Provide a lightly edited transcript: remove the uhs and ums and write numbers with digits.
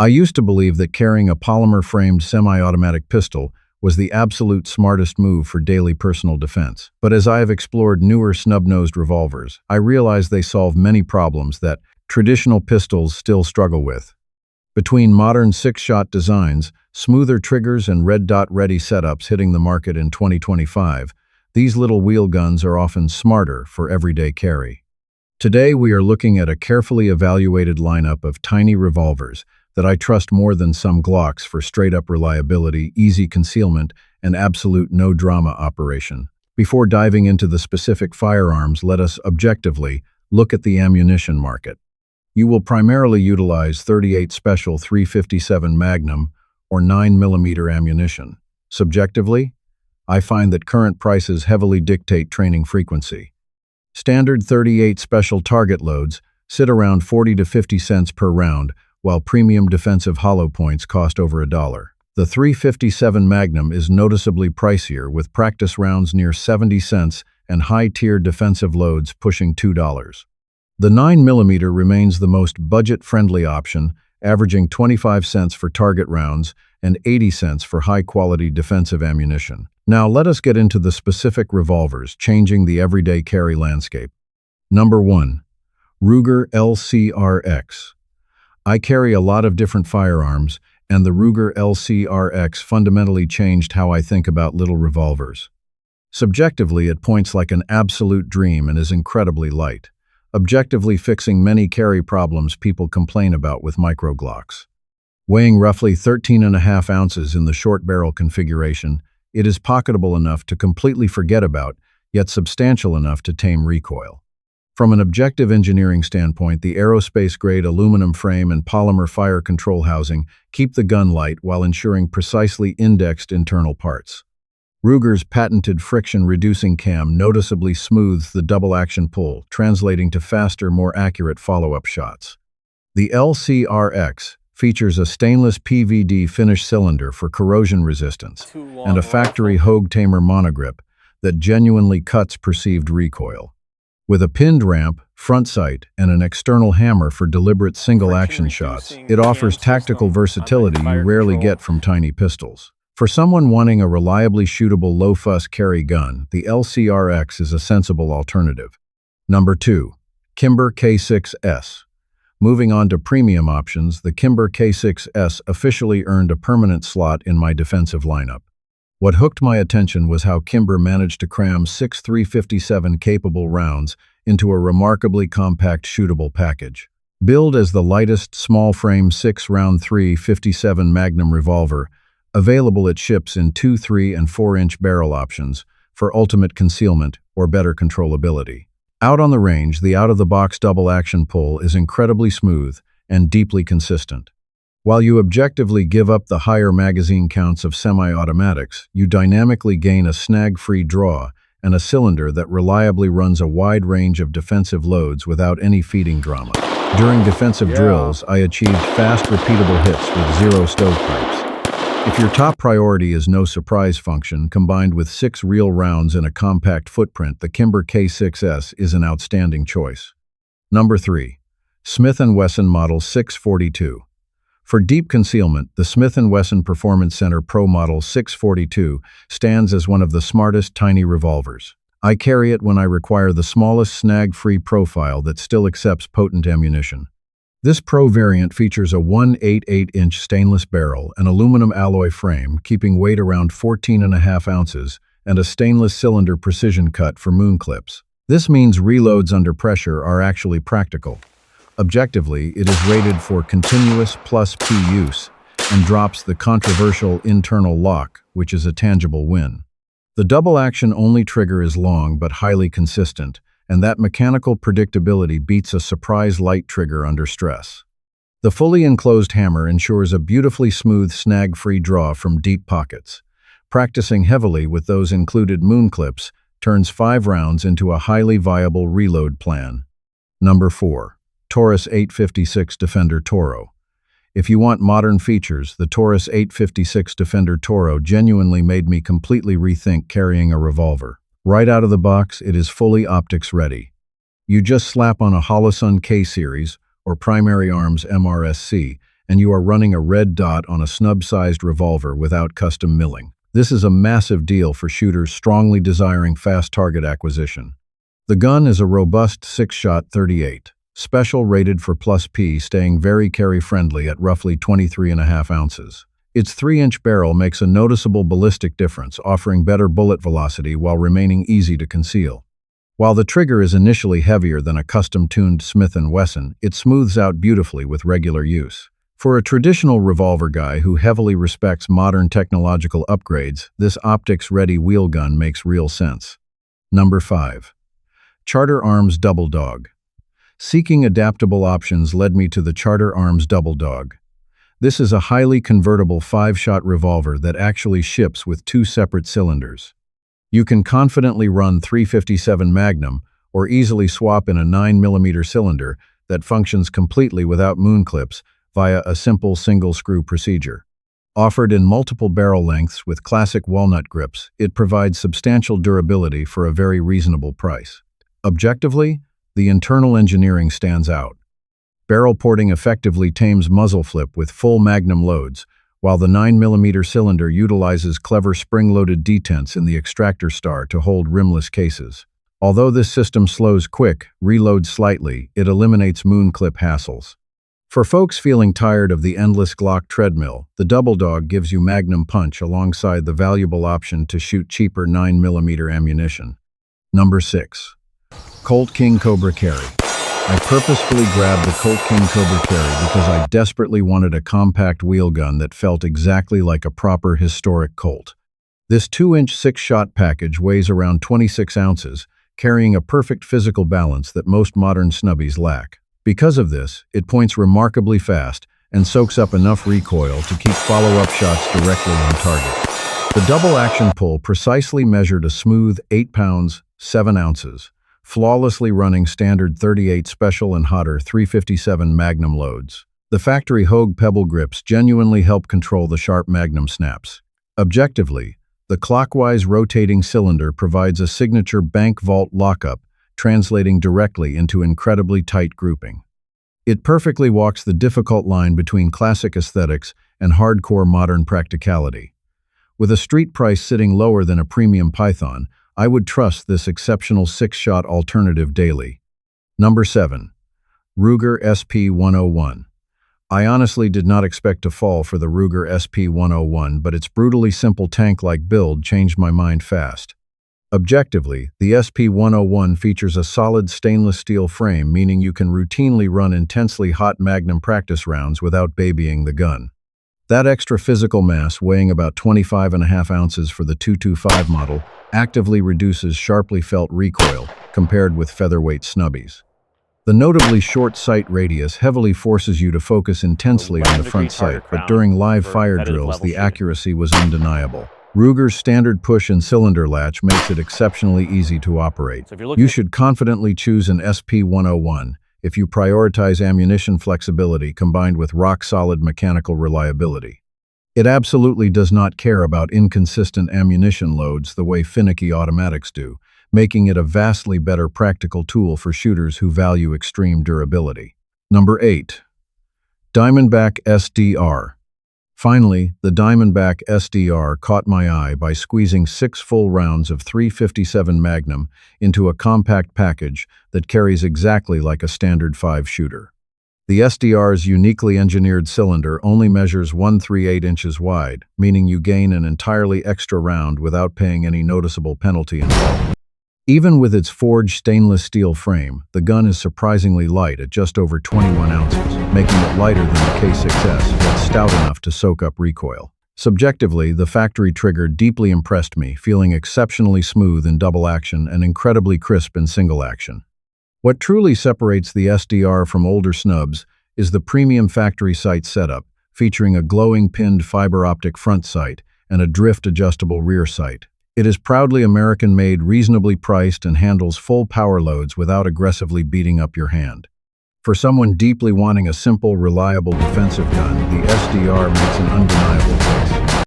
I used to believe that carrying a polymer-framed semi-automatic pistol was the absolute smartest move for daily personal defense. But as I have explored newer snub-nosed revolvers, I realize they solve many problems that traditional pistols still struggle with. Between modern six-shot designs, smoother triggers, and red dot-ready setups hitting the market in 2025, these little wheel guns are often smarter for everyday carry. Today we are looking at a carefully evaluated lineup of tiny revolvers that I trust more than some Glocks for straight-up reliability, easy concealment, and absolute no-drama operation. Before diving into the specific firearms, let us objectively look at the ammunition market. You will primarily utilize .38 Special 357 Magnum or 9mm ammunition. Subjectively, I find that current prices heavily dictate training frequency. Standard .38 Special target loads sit around 40 to 50 cents per round, while premium defensive hollow points cost over $1. The 357 Magnum is noticeably pricier, with practice rounds near 70 cents and high-tier defensive loads pushing $2. The 9mm remains the most budget-friendly option, averaging 25 cents for target rounds and 80 cents for high-quality defensive ammunition. Now let us get into the specific revolvers changing the everyday carry landscape. Number 1. Ruger LCRx. I carry a lot of different firearms, and the Ruger LCRx fundamentally changed how I think about little revolvers. Subjectively, it points like an absolute dream and is incredibly light, objectively fixing many carry problems people complain about with Micro Glocks. Weighing roughly 13.5 ounces in the short barrel configuration, it is pocketable enough to completely forget about, yet substantial enough to tame recoil. From an objective engineering standpoint, the aerospace-grade aluminum frame and polymer fire control housing keep the gun light while ensuring precisely indexed internal parts. Ruger's patented friction-reducing cam noticeably smooths the double-action pull, translating to faster, more accurate follow-up shots. The LCRx features a stainless PVD finish cylinder for corrosion resistance and a factory Hogue Tamer monogrip that genuinely cuts perceived recoil. With a pinned ramp, front sight, and an external hammer for deliberate single-action shots, it offers tactical versatility you rarely get from tiny pistols. For someone wanting a reliably shootable low-fuss carry gun, the LCRx is a sensible alternative. Number 2. Kimber K6s. Moving on to premium options, the Kimber K6s officially earned a permanent slot in my defensive lineup. What hooked my attention was how Kimber managed to cram 6 357 capable rounds into a remarkably compact shootable package. Billed as the lightest small-frame 6-round 357 Magnum revolver, available it ships in 2, 3, and 4-inch barrel options for ultimate concealment or better controllability. Out on the range, the out-of-the-box double-action pull is incredibly smooth and deeply consistent. While you objectively give up the higher magazine counts of semi-automatics, you dynamically gain a snag-free draw and a cylinder that reliably runs a wide range of defensive loads without any feeding drama. During defensive drills, I achieved fast, repeatable hits with 0 stovepipes. If your top priority is no surprise function, combined with 6 real rounds in a compact footprint, the Kimber K6s is an outstanding choice. Number 3. Smith & Wesson Model 642. For deep concealment, the Smith & Wesson Performance Center Pro Model 642 stands as one of the smartest tiny revolvers. I carry it when I require the smallest snag-free profile that still accepts potent ammunition. This Pro variant features a 188-inch stainless barrel, an aluminum alloy frame, keeping weight around 14.5 ounces, and a stainless cylinder precision cut for moon clips. This means reloads under pressure are actually practical. Objectively, it is rated for continuous plus P use and drops the controversial internal lock, which is a tangible win. The double-action only trigger is long but highly consistent, and that mechanical predictability beats a surprise light trigger under stress. The fully enclosed hammer ensures a beautifully smooth snag-free draw from deep pockets. Practicing heavily with those included moon clips turns 5 rounds into a highly viable reload plan. Number 4. Taurus 856 Defender TORO. If you want modern features, the Taurus 856 Defender TORO genuinely made me completely rethink carrying a revolver. Right out of the box, it is fully optics ready. You just slap on a Holosun K-Series or Primary Arms MRSC, and you are running a red dot on a snub-sized revolver without custom milling. This is a massive deal for shooters strongly desiring fast target acquisition. The gun is a robust 6-shot 38, special rated for +P, staying very carry-friendly at roughly 23.5 ounces. Its 3-inch barrel makes a noticeable ballistic difference, offering better bullet velocity while remaining easy to conceal. While the trigger is initially heavier than a custom-tuned Smith & Wesson, it smooths out beautifully with regular use. For a traditional revolver guy who heavily respects modern technological upgrades, this optics-ready wheel gun makes real sense. Number 5. Charter Arms Double Dog. Seeking adaptable options led me to the Charter Arms Double Dog. This is a highly convertible 5-shot revolver that actually ships with 2 separate cylinders. You can confidently run .357 Magnum or easily swap in a 9mm cylinder that functions completely without moon clips via a simple single-screw procedure. Offered in multiple barrel lengths with classic walnut grips, it provides substantial durability for a very reasonable price. Objectively, the internal engineering stands out. Barrel porting effectively tames muzzle flip with full Magnum loads, while the 9mm cylinder utilizes clever spring-loaded detents in the extractor star to hold rimless cases. Although this system slows quick, reloads slightly, it eliminates moon clip hassles. For folks feeling tired of the endless Glock treadmill, the Double Dog gives you Magnum punch alongside the valuable option to shoot cheaper 9mm ammunition. Number 6. Colt King Cobra Carry. I purposefully grabbed the Colt King Cobra Carry because I desperately wanted a compact wheel gun that felt exactly like a proper historic Colt. This 2-inch 6-shot package weighs around 26 ounces, carrying a perfect physical balance that most modern snubbies lack. Because of this, it points remarkably fast and soaks up enough recoil to keep follow-up shots directly on target. The double-action pull precisely measured a smooth 8 pounds, 7 ounces, flawlessly running standard 38 special and hotter .357 Magnum loads. The factory Hogue pebble grips genuinely help control the sharp Magnum snaps. Objectively, the clockwise rotating cylinder provides a signature bank vault lockup, translating directly into incredibly tight grouping. It perfectly walks the difficult line between classic aesthetics and hardcore modern practicality. With a street price sitting lower than a premium Python, I would trust this exceptional 6-shot alternative daily. Number 7. Ruger SP-101. I honestly did not expect to fall for the Ruger SP-101, but its brutally simple tank-like build changed my mind fast. Objectively, the SP-101 features a solid stainless steel frame, meaning you can routinely run intensely hot Magnum practice rounds without babying the gun. That extra physical mass, weighing about 25.5 ounces for the 225 model, actively reduces sharply felt recoil compared with featherweight snubbies. The notably short sight radius heavily forces you to focus intensely on the front sight, but during live fire drills, the accuracy was undeniable. Ruger's standard push and cylinder latch makes it exceptionally easy to operate. You should confidently choose an SP-101 if you prioritize ammunition flexibility combined with rock-solid mechanical reliability. It absolutely does not care about inconsistent ammunition loads the way finicky automatics do, making it a vastly better practical tool for shooters who value extreme durability. Number 8. Diamondback SDR. Finally, the Diamondback SDR caught my eye by squeezing 6 full rounds of .357 Magnum into a compact package that carries exactly like a standard 5-shooter. The SDR's uniquely engineered cylinder only measures 1/3/8 inches wide, meaning you gain an entirely extra round without paying any noticeable penalty involved. Even with its forged stainless steel frame, the gun is surprisingly light at just over 21 ounces, making it lighter than the K6s, yet stout enough to soak up recoil. Subjectively, the factory trigger deeply impressed me, feeling exceptionally smooth in double action and incredibly crisp in single action. What truly separates the SDR from older snubs is the premium factory sight setup, featuring a glowing pinned fiber optic front sight and a drift-adjustable rear sight. It is proudly American-made, reasonably priced, and handles full power loads without aggressively beating up your hand. For someone deeply wanting a simple, reliable defensive gun, the SDR makes an undeniable choice.